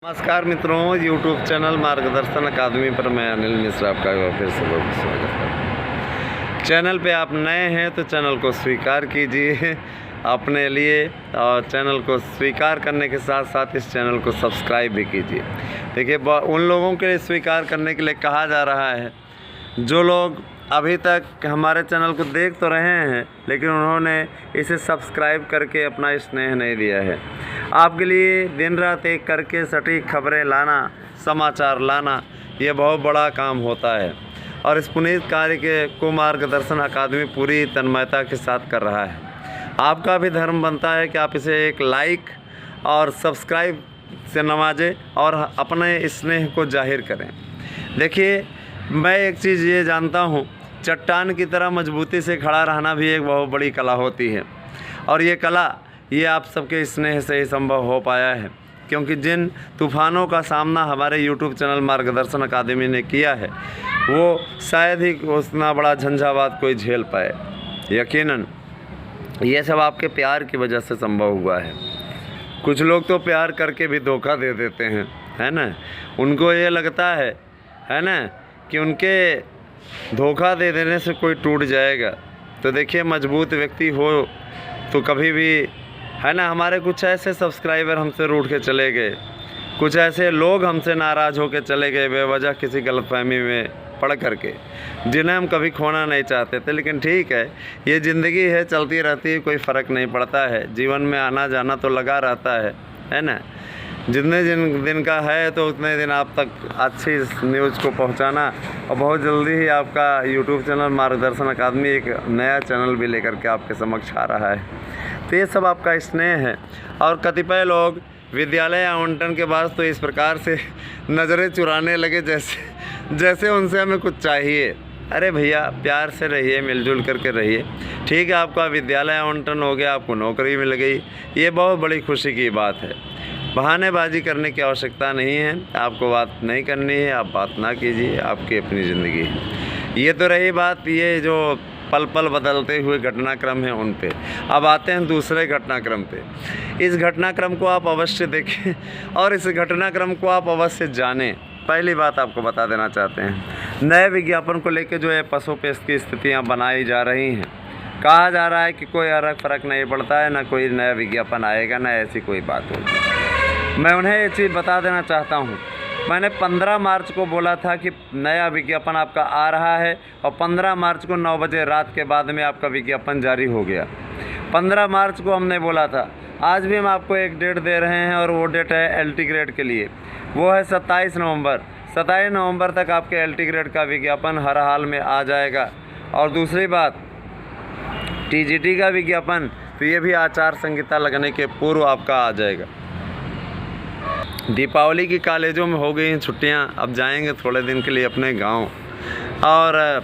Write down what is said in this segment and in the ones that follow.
नमस्कार मित्रों, YouTube channel मार्गदर्शन अकादमी पर मैं अनिल मिश्रा आपका फिर से बहुत स्वागत करता हूँ। चैनल पे आप नए हैं तो चैनल को स्वीकार कीजिए अपने लिए, और चैनल को स्वीकार करने के साथ साथ इस चैनल को सब्सक्राइब भी कीजिए। देखिए, उन लोगों के लिए स्वीकार करने के लिए कहा जा रहा है जो लोग अभी तक हमारे चैनल को देख तो रहे हैं लेकिन उन्होंने इसे सब्सक्राइब करके अपना स्नेह नहीं दिया है। आपके लिए दिन रात एक करके सटीक खबरें लाना, समाचार लाना, ये बहुत बड़ा काम होता है और इस पुनीत कार्य को मार्गदर्शन अकादमी पूरी तन्मयता के साथ कर रहा है। आपका भी धर्म बनता है कि आप इसे एक लाइक और सब्सक्राइब से नवाजें और अपने स्नेह को जाहिर करें। देखिए, मैं एक चीज़ ये जानता हूँ, चट्टान की तरह मजबूती से खड़ा रहना भी एक बहुत बड़ी कला होती है और ये कला ये आप सबके स्नेह से ही संभव हो पाया है, क्योंकि जिन तूफ़ानों का सामना हमारे YouTube चैनल मार्गदर्शन अकादमी ने किया है वो शायद ही उतना बड़ा झंझावात कोई झेल पाए। यकीनन ये सब आपके प्यार की वजह से संभव हुआ है। कुछ लोग तो प्यार करके भी धोखा दे देते हैं, है ना। उनको ये लगता है ना कि उनके धोखा दे देने से कोई टूट जाएगा। तो देखिए, मजबूत व्यक्ति हो तो कभी भी, है ना। हमारे कुछ ऐसे सब्सक्राइबर हमसे रूठ के चले गए, कुछ ऐसे लोग हमसे नाराज़ होकर चले गए बेवजह किसी गलतफहमी में पड़ करके, जिन्हें हम कभी खोना नहीं चाहते थे। लेकिन ठीक है, ये ज़िंदगी है, चलती रहती है, कोई फ़र्क नहीं पड़ता है। जीवन में आना जाना तो लगा रहता है ना। जितने दिन का है तो उतने दिन आप तक अच्छी न्यूज़ को पहुंचाना, और बहुत जल्दी ही आपका YouTube चैनल मार्गदर्शन अकादमी एक नया चैनल भी लेकर के आपके समक्ष आ रहा है। तो ये सब आपका स्नेह है। और कतिपय लोग विद्यालय आवंटन के बाद तो इस प्रकार से नज़रें चुराने लगे जैसे उनसे हमें कुछ चाहिए। अरे भैया, प्यार से रहिए, मिलजुल करके रहिए। ठीक है, आपका विद्यालय आवंटन हो गया, आपको नौकरी मिल गई, ये बहुत बड़ी खुशी की बात है। बहानेबाजी करने की आवश्यकता नहीं है, आपको बात नहीं करनी है, आप बात ना कीजिए, आपकी अपनी ज़िंदगी है। ये तो रही बात ये जो पल पल बदलते हुए घटनाक्रम हैं उन पे। अब आते हैं दूसरे घटनाक्रम पे। इस घटनाक्रम को आप अवश्य देखें और इस घटनाक्रम को आप अवश्य जानें। पहली बात आपको बता देना चाहते हैं, नए विज्ञापन को लेकर जो है पसोपेश की स्थितियाँ बनाई जा रही हैं। कहा जा रहा है कि कोई फ़र्क नहीं पड़ता है, ना कोई नया विज्ञापन आएगा, ना ऐसी कोई बात होगी। मैं उन्हें ये चीज़ बता देना चाहता हूँ, मैंने 15 मार्च को बोला था कि नया विज्ञापन आपका आ रहा है और 15 मार्च को 9 बजे रात के बाद में आपका विज्ञापन जारी हो गया। 15 मार्च को हमने बोला था। आज भी हम आपको एक डेट दे रहे हैं और वो डेट है LT ग्रेड के लिए, वो है 27 नवंबर। 27 नवंबर तक आपके LT ग्रेड का विज्ञापन हर हाल में आ जाएगा। और दूसरी बात, TGT का विज्ञापन तो ये भी आचार संहिता लगने के पूर्व आपका आ जाएगा। दीपावली की कॉलेजों में हो गई हैं छुट्टियां, अब जाएंगे थोड़े दिन के लिए अपने गांव, और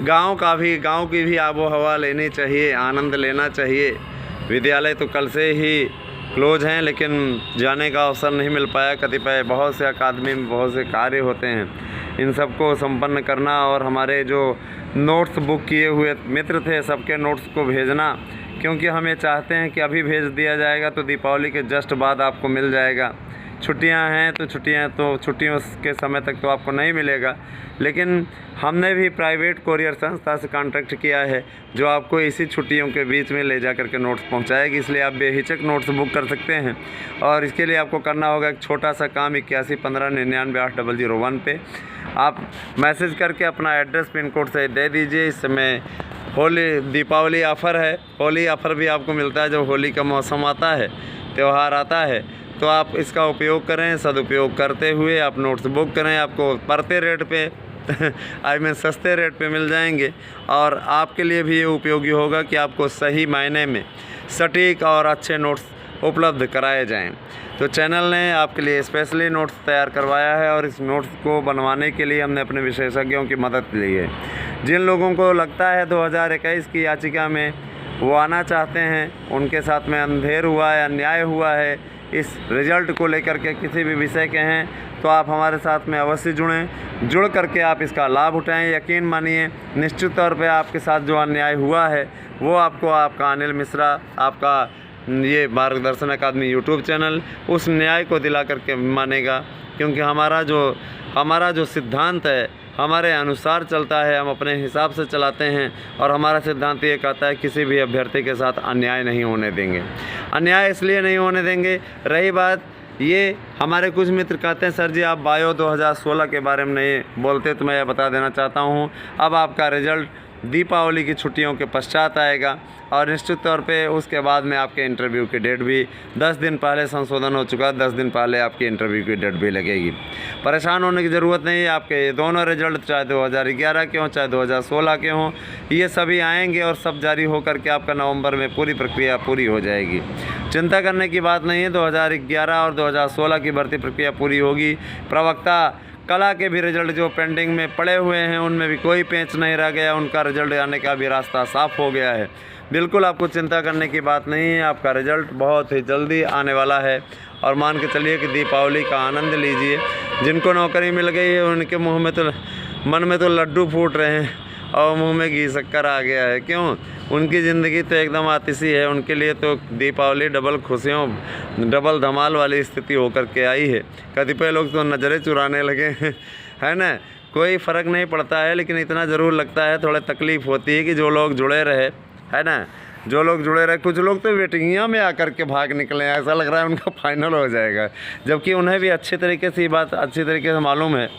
गांव की भी आबो हवा लेनी चाहिए, आनंद लेना चाहिए। विद्यालय तो कल से ही क्लोज हैं लेकिन जाने का अवसर नहीं मिल पाया। कतिपय बहुत से अकादमी में बहुत से कार्य होते हैं, इन सबको संपन्न करना और हमारे जो नोट्स बुक किए हुए मित्र थे सबके नोट्स को भेजना, क्योंकि हम ये चाहते हैं कि अभी भेज दिया जाएगा तो दीपावली के जस्ट बाद आपको मिल जाएगा। छुट्टियां हैं तो छुट्टियों के समय तक तो आपको नहीं मिलेगा, लेकिन हमने भी प्राइवेट कोरियर संस्था से कॉन्ट्रैक्ट किया है जो आपको इसी छुट्टियों के बीच में ले जा कर के नोट्स पहुंचाएगी। इसलिए आप बेहिचक नोट्स बुक कर सकते हैं और इसके लिए आपको करना होगा एक छोटा सा काम, 81 15 99 8001 पे आप मैसेज करके अपना एड्रेस पिन कोड से दे दीजिए। इस समय दीपावली ऑफ़र है, होली ऑफ़र भी आपको मिलता है। जब होली का मौसम आता है, त्यौहार आता है, तो आप इसका उपयोग करें। सदुपयोग करते हुए आप नोट्स बुक करें, आपको पड़ते रेट पे सस्ते रेट पे मिल जाएंगे और आपके लिए भी ये उपयोगी होगा कि आपको सही मायने में सटीक और अच्छे नोट्स उपलब्ध कराए जाएं। तो चैनल ने आपके लिए स्पेशली नोट्स तैयार करवाया है और इस नोट्स को बनवाने के लिए हमने अपने विशेषज्ञों की मदद ली है। जिन लोगों को लगता है 2021 की याचिका में वो आना चाहते हैं, उनके साथ में अंधेर हुआ है, अन्याय हुआ है, इस रिज़ल्ट को लेकर के किसी भी विषय के हैं, तो आप हमारे साथ में अवश्य जुड़ करके आप इसका लाभ उठाएं। यकीन मानिए, निश्चित तौर पे आपके साथ जो अन्याय हुआ है वो आपको आपका अनिल मिश्रा, आपका ये मार्गदर्शन अकादमी यूट्यूब चैनल उस न्याय को दिला करके मानेगा, क्योंकि हमारा जो सिद्धांत है हमारे अनुसार चलता है, हम अपने हिसाब से चलाते हैं और हमारा सिद्धांत ये कहता है किसी भी अभ्यर्थी के साथ अन्याय नहीं होने देंगे। अन्याय इसलिए नहीं होने देंगे, रही बात ये हमारे कुछ मित्र कहते हैं सर जी आप बायो 2016 के बारे में नहीं बोलते, तो मैं यह बता देना चाहता हूँ अब आपका रिज़ल्ट दीपावली की छुट्टियों के पश्चात आएगा और निश्चित तौर पे उसके बाद में आपके इंटरव्यू की डेट भी 10 दिन पहले संशोधन हो चुका, 10 दिन पहले आपकी इंटरव्यू की डेट भी लगेगी। परेशान होने की ज़रूरत नहीं है, आपके ये दोनों रिजल्ट चाहे 2011 के हों चाहे 2016 के हों, ये सभी आएंगे और सब जारी हो करके आपका नवंबर में पूरी प्रक्रिया पूरी हो जाएगी। चिंता करने की बात नहीं है, 2011 और 2016 की भर्ती प्रक्रिया पूरी होगी। प्रवक्ता कला के भी रिजल्ट जो पेंडिंग में पड़े हुए हैं उनमें भी कोई पेंच नहीं रह गया, उनका रिजल्ट आने का भी रास्ता साफ़ हो गया है। बिल्कुल आपको चिंता करने की बात नहीं है, आपका रिजल्ट बहुत ही जल्दी आने वाला है और मान के चलिए कि दीपावली का आनंद लीजिए। जिनको नौकरी मिल गई है उनके मुंह में तो मन में तो लड्डू फूट रहे हैं और मुंह में घी शक्कर आ गया है। क्यों? उनकी ज़िंदगी तो एकदम आतिशी है, उनके लिए तो दीपावली डबल खुशियों डबल धमाल वाली स्थिति होकर के आई है। कतिपय लोग तो नज़रें चुराने लगे है ना। कोई फ़र्क नहीं पड़ता है, लेकिन इतना ज़रूर लगता है थोड़ा तकलीफ़ होती है कि जो लोग जुड़े रहे है ना, जो लोग जुड़े रहे। कुछ लोग तो वेटिंगिया में आकर के भाग निकले, ऐसा लग रहा है उनका फाइनल हो जाएगा, जबकि उन्हें भी अच्छी तरीके से ये बात अच्छी तरीके से मालूम है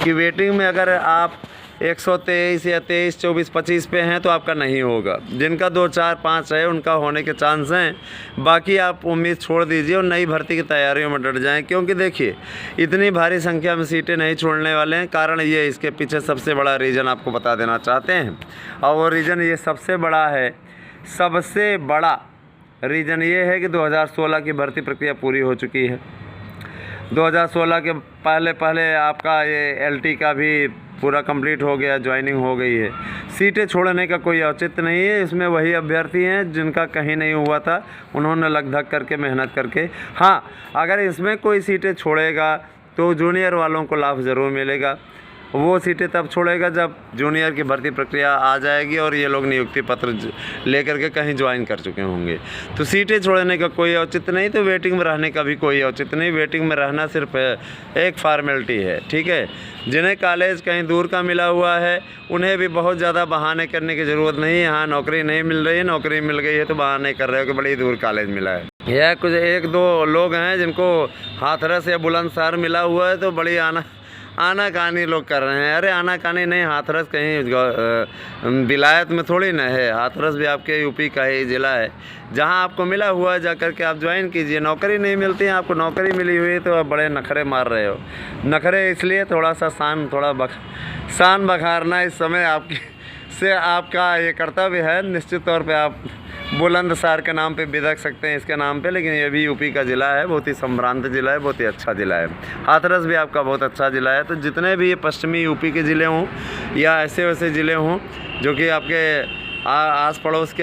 कि वेटिंग में अगर आप 123 या 23, 24, 25 पे हैं तो आपका नहीं होगा। जिनका 2, 4, 5 है उनका होने के चांस हैं। बाकी आप उम्मीद छोड़ दीजिए और नई भर्ती की तैयारियों में डट जाएं, क्योंकि देखिए इतनी भारी संख्या में सीटें नहीं छोड़ने वाले हैं। कारण ये इसके पीछे सबसे बड़ा रीज़न आपको बता देना चाहते हैं, और वो रीज़न ये सबसे बड़ा रीज़न ये है कि 2016 की भर्ती प्रक्रिया पूरी हो चुकी है। 2016 के पहले आपका ये LT का भी पूरा कंप्लीट हो गया, ज्वाइनिंग हो गई है। सीटें छोड़ने का कोई औचित्य नहीं है, इसमें वही अभ्यर्थी हैं जिनका कहीं नहीं हुआ था, उन्होंने लग धक करके मेहनत करके। हाँ, अगर इसमें कोई सीटें छोड़ेगा तो जूनियर वालों को लाभ ज़रूर मिलेगा। वो सीटें तब छोड़ेगा जब जूनियर की भर्ती प्रक्रिया आ जाएगी और ये लोग नियुक्ति पत्र लेकर के कहीं ज्वाइन कर चुके होंगे। तो सीटें छोड़ने का कोई औचित्य नहीं, तो वेटिंग में रहने का भी कोई औचित्य नहीं। वेटिंग में रहना सिर्फ एक फार्मेलिटी है, ठीक है। जिन्हें कॉलेज कहीं दूर का मिला हुआ है उन्हें भी बहुत ज़्यादा बहाने करने की ज़रूरत नहीं है। यहाँ नौकरी नहीं मिल रही है, नौकरी मिल गई है तो बहाने कर रहे हो कि बड़ी दूर कॉलेज मिला है। यह कुछ 1-2 लोग हैं जिनको हाथरस या बुलंदशहर मिला हुआ है तो बड़ी आनाकानी लोग कर रहे हैं। अरे आनाकानी नहीं, हाथरस कहीं विलायत में थोड़ी ना है, हाथरस भी आपके यूपी का ही ज़िला है। जहां आपको मिला हुआ है जा कर के आप ज्वाइन कीजिए। नौकरी नहीं मिलती है, आपको नौकरी मिली हुई है तो आप बड़े नखरे मार रहे हो। नखरे इसलिए थोड़ा सा शान बखारना इस समय आपका ये कर्तव्य है। निश्चित तौर पे आप बुलंदशहर के नाम पे बिदक सकते हैं इसके नाम पे, लेकिन ये भी यूपी का ज़िला है, बहुत ही संभ्रांत ज़िला है, बहुत ही अच्छा ज़िला है। हाथरस भी आपका बहुत अच्छा ज़िला है। तो जितने भी ये पश्चिमी यूपी के ज़िले हों या ऐसे वैसे ज़िले हों जो कि आपके आस पड़ोस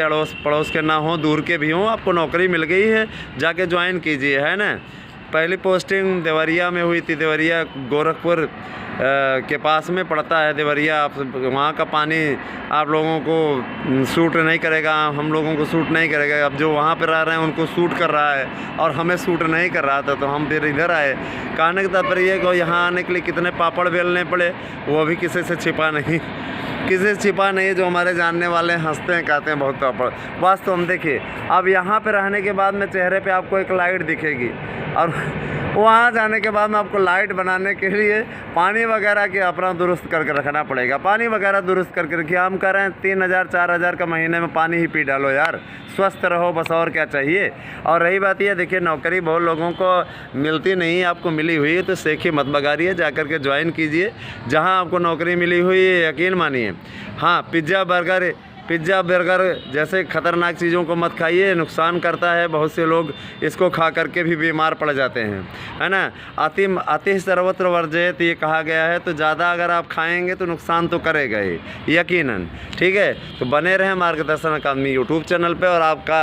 के ना हों, दूर के भी हों, आपको नौकरी मिल गई है, जाके ज्वाइन कीजिए, है ना। पहली पोस्टिंग देवरिया में हुई थी। देवरिया गोरखपुर के पास में पड़ता है देवरिया। आप वहाँ का पानी आप लोगों को सूट नहीं करेगा, हम लोगों को सूट नहीं करेगा। अब जो वहाँ पर रह रहे हैं उनको सूट कर रहा है और हमें सूट नहीं कर रहा था, तो हम फिर इधर आए। कहने का तात्पर्य कि यहाँ आने के लिए कितने पापड़ बेलने पड़े, वो भी किसी से छिपा नहीं। जो हमारे जानने वाले हंसते हैं, कहते हैं बहुत पापड़। वास्तव में देखिए, अब यहाँ पे रहने के बाद में चेहरे पे आपको एक लाइट दिखेगी और वहाँ जाने के बाद में आपको लाइट बनाने के लिए पानी वगैरह के अपना दुरुस्त करके रखना पड़ेगा। पानी वगैरह दुरुस्त करके रखिए। हम कह रहे हैं 3,000-4,000 का महीने में पानी ही पी डालो यार, स्वस्थ रहो, बस और क्या चाहिए। और रही बात ये, देखिए नौकरी बहुत लोगों को मिलती नहीं, आपको मिली हुई है तो सेखी मत बगारिए, जा कर के ज्वाइन कीजिए जहाँ आपको नौकरी मिली हुई है। यकीन मानिए। हाँ, पिज़्ज़ा बर्गर जैसे ख़तरनाक चीज़ों को मत खाइए, नुकसान करता है। बहुत से लोग इसको खा करके भी बीमार पड़ जाते हैं, है ना। अति सर्वत्र वर्जयत ये कहा गया है, तो ज़्यादा अगर आप खाएंगे तो नुकसान तो करेगा ही यकीनन, ठीक है। तो बने रहें मार्गदर्शन अकादमी यूट्यूब चैनल पे और आपका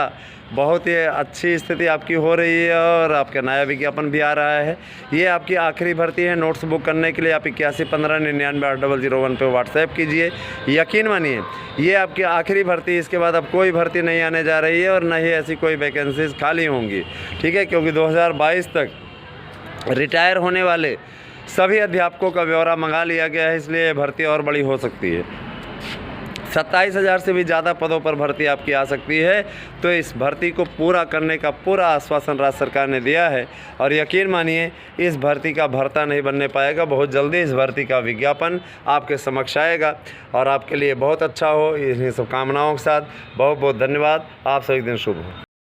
बहुत ही अच्छी स्थिति आपकी हो रही है और आपका नया विज्ञापन भी आ रहा है। ये आपकी आखिरी भर्ती है। नोट्स बुक करने के लिए आप 8115998001 पे व्हाट्सएप कीजिए। यकीन मानिए ये आपकी आखिरी भर्ती, इसके बाद अब कोई भर्ती नहीं आने जा रही है और न ही ऐसी कोई वैकेंसीज़ खाली होंगी, ठीक है, क्योंकि 2022 तक रिटायर होने वाले सभी अध्यापकों का ब्यौरा मंगा लिया गया है, इसलिए भर्ती और बड़ी हो सकती है। 27,000 से भी ज़्यादा पदों पर भर्ती आपकी आ सकती है। तो इस भर्ती को पूरा करने का पूरा आश्वासन राज्य सरकार ने दिया है और यकीन मानिए इस भर्ती का भर्ता नहीं बनने पाएगा। बहुत जल्दी इस भर्ती का विज्ञापन आपके समक्ष आएगा और आपके लिए बहुत अच्छा हो, इन्हीं शुभकामनाओं के साथ बहुत बहुत धन्यवाद। आप सभी दिन शुभ हो।